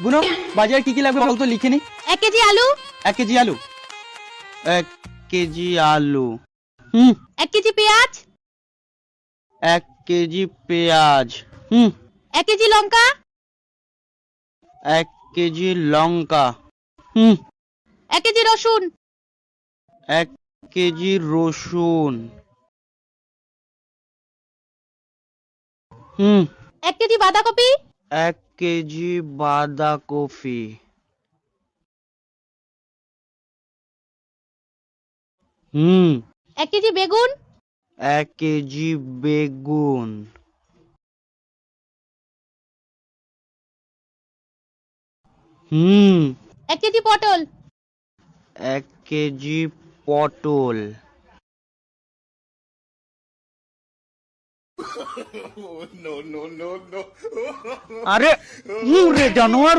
গুনো বাজারে কি কি লাগবে বলতো, লিখে নি। 1 কেজি আলু, 1 কেজি আলু, 1 কেজি আলু, 1 কেজি পেঁয়াজ, 1 কেজি পেঁয়াজ, 1 কেজি লঙ্কা, 1 কেজি লঙ্কা, 1 কেজি রসুন, 1 কেজি রসুন, 1 কেজি বাঁধাকপি, 1 কেজি বাঁধাকপি, 1 কেজি বেগুন, 1 কেজি বেগুন, 1 কেজি পটল, 1 কেজি পটল, আরে রে জানোয়ার